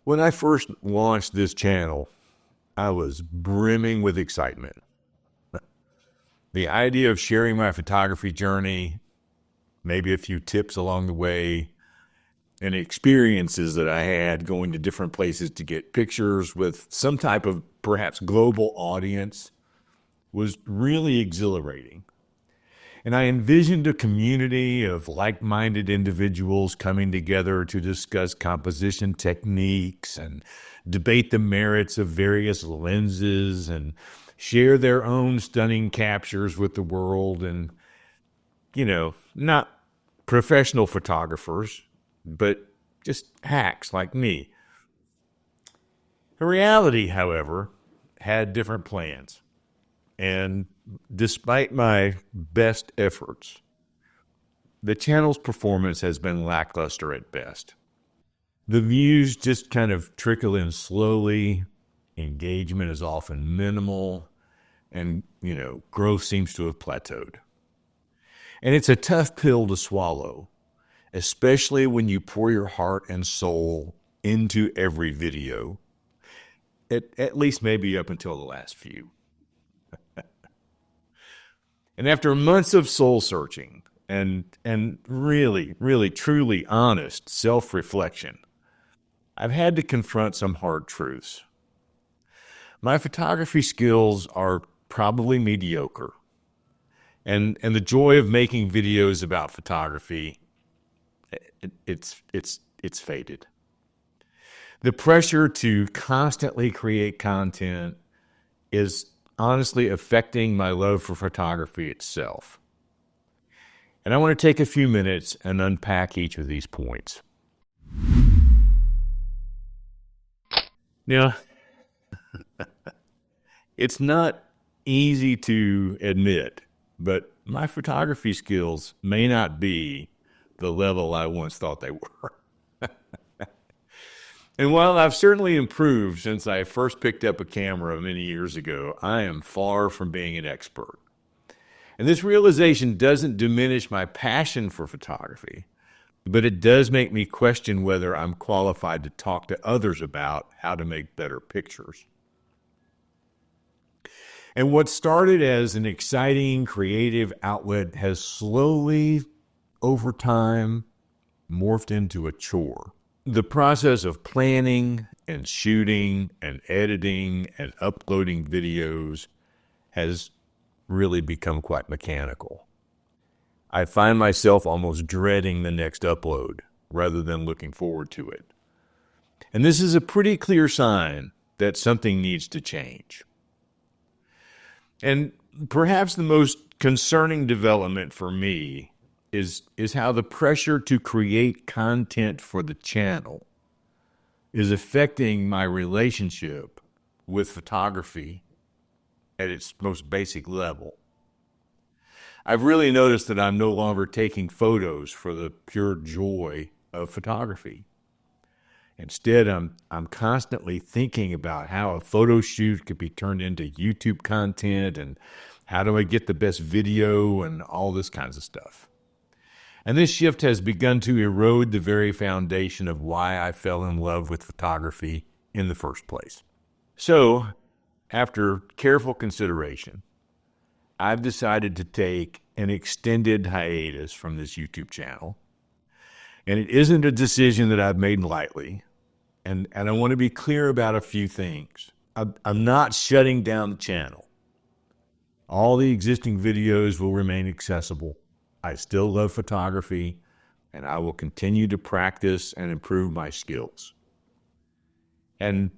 When I first launched this channel, I was brimming with excitement. The idea of sharing my photography journey, maybe a few tips along the way, and experiences that I had going to different places to get pictures with some type of perhaps global audience was really exhilarating. And I envisioned a community of like-minded individuals coming together to discuss composition techniques and debate the merits of various lenses and share their own stunning captures with the world. And, not professional photographers, but just hacks like me. The reality, however, had different plans. And despite my best efforts, the channel's performance has been lackluster at best. The views just kind of trickle in slowly, engagement is often minimal, and, growth seems to have plateaued. And it's a tough pill to swallow, especially when you pour your heart and soul into every video, at least maybe up until the last few. And after months of soul searching and really, really, truly honest self-reflection, I've had to confront some hard truths. My photography skills are probably mediocre. And the joy of making videos about photography, it's faded. The pressure to constantly create content is honestly affecting my love for photography itself. And I want to take a few minutes and unpack each of these points. Now, it's not easy to admit, but my photography skills may not be the level I once thought they were. And while I've certainly improved since I first picked up a camera many years ago, I am far from being an expert. And this realization doesn't diminish my passion for photography, but it does make me question whether I'm qualified to talk to others about how to make better pictures. And what started as an exciting creative outlet has slowly, over time, morphed into a chore. The process of planning and shooting and editing and uploading videos has really become quite mechanical. I find myself almost dreading the next upload rather than looking forward to it. And this is a pretty clear sign that something needs to change. And perhaps the most concerning development for me is how the pressure to create content for the channel is affecting my relationship with photography at its most basic level. I've really noticed that I'm no longer taking photos for the pure joy of photography. Instead, I'm constantly thinking about how a photo shoot could be turned into YouTube content and how do I get the best video and all this kinds of stuff. And this shift has begun to erode the very foundation of why I fell in love with photography in the first place. So, after careful consideration, I've decided to take an extended hiatus from this YouTube channel. And it isn't a decision that I've made lightly. And I want to be clear about a few things. I'm not shutting down the channel. All the existing videos will remain accessible. I still love photography, and I will continue to practice and improve my skills. And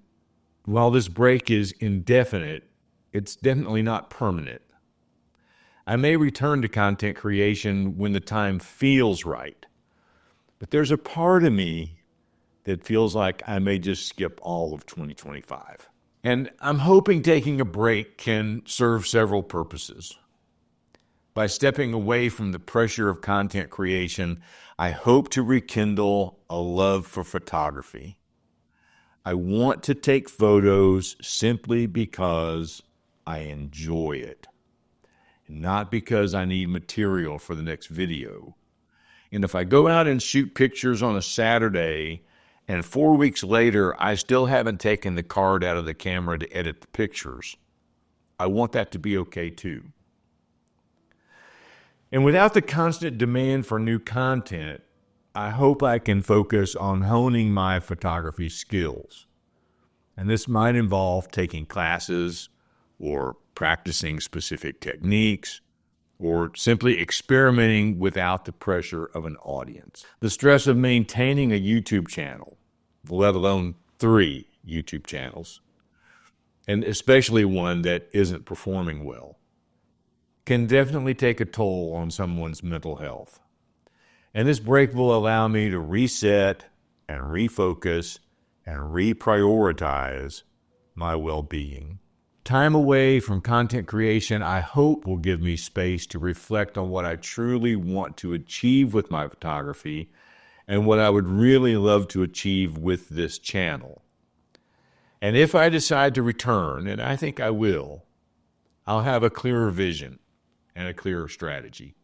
while this break is indefinite, it's definitely not permanent. I may return to content creation when the time feels right, but there's a part of me that feels like I may just skip all of 2025. And I'm hoping taking a break can serve several purposes. By stepping away from the pressure of content creation, I hope to rekindle a love for photography. I want to take photos simply because I enjoy it, not because I need material for the next video. And if I go out and shoot pictures on a Saturday and 4 weeks later, I still haven't taken the card out of the camera to edit the pictures, I want that to be okay too. And without the constant demand for new content, I hope I can focus on honing my photography skills. And this might involve taking classes or practicing specific techniques or simply experimenting without the pressure of an audience. The stress of maintaining a YouTube channel, let alone 3 YouTube channels, and especially one that isn't performing well, can definitely take a toll on someone's mental health. And this break will allow me to reset and refocus and reprioritize my well-being. Time away from content creation, I hope, will give me space to reflect on what I truly want to achieve with my photography and what I would really love to achieve with this channel. And if I decide to return, and I think I will, I'll have a clearer vision and a clearer strategy.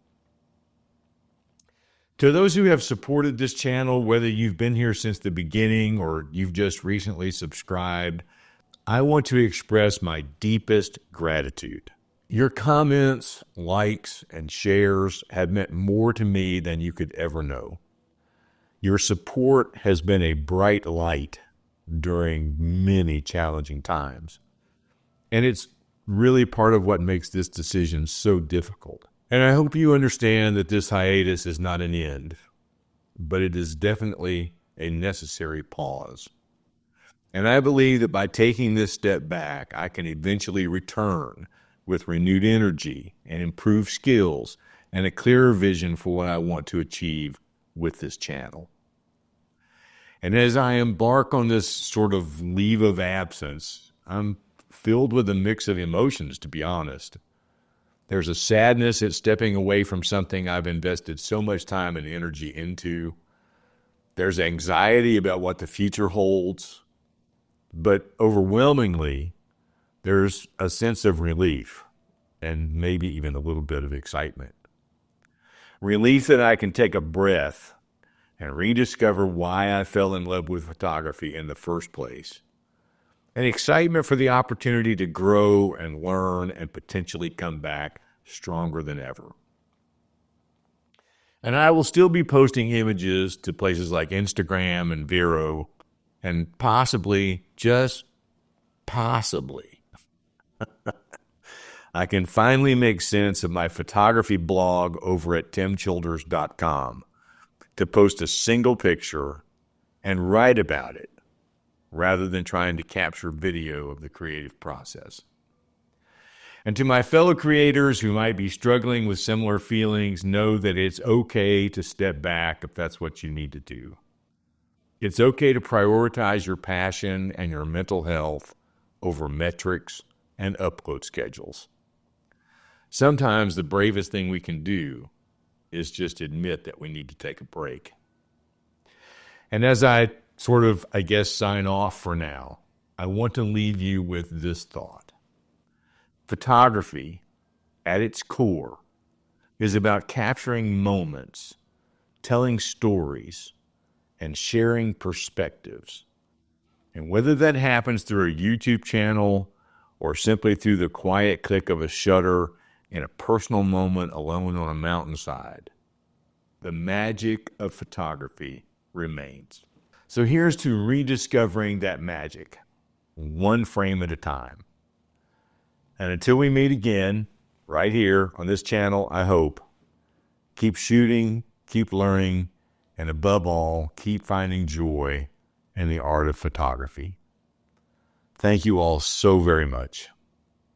To those who have supported this channel, whether you've been here since the beginning or you've just recently subscribed, I want to express my deepest gratitude. Your comments, likes, and shares have meant more to me than you could ever know. Your support has been a bright light during many challenging times. And it's really part of what makes this decision so difficult. And I hope you understand that this hiatus is not an end, but it is definitely a necessary pause. And I believe that by taking this step back, I can eventually return with renewed energy and improved skills and a clearer vision for what I want to achieve with this channel. And as I embark on this sort of leave of absence, I'm filled with a mix of emotions, to be honest. There's a sadness at stepping away from something I've invested so much time and energy into. There's anxiety about what the future holds. But overwhelmingly, there's a sense of relief and maybe even a little bit of excitement. Relief that I can take a breath and rediscover why I fell in love with photography in the first place. And excitement for the opportunity to grow and learn and potentially come back stronger than ever. And I will still be posting images to places like Instagram and Vero, and possibly, just possibly, I can finally make sense of my photography blog over at timchilders.com to post a single picture and write about it rather than trying to capture video of the creative process. And to my fellow creators who might be struggling with similar feelings, know that it's okay to step back if that's what you need to do. It's okay to prioritize your passion and your mental health over metrics and upload schedules. Sometimes the bravest thing we can do is just admit that we need to take a break. And as I sign off for now, I want to leave you with this thought. Photography, at its core, is about capturing moments, telling stories, and sharing perspectives. And whether that happens through a YouTube channel or simply through the quiet click of a shutter in a personal moment alone on a mountainside, the magic of photography remains. So here's to rediscovering that magic, one frame at a time. And until we meet again, right here on this channel, I hope, keep shooting, keep learning, and above all, keep finding joy in the art of photography. Thank you all so very much.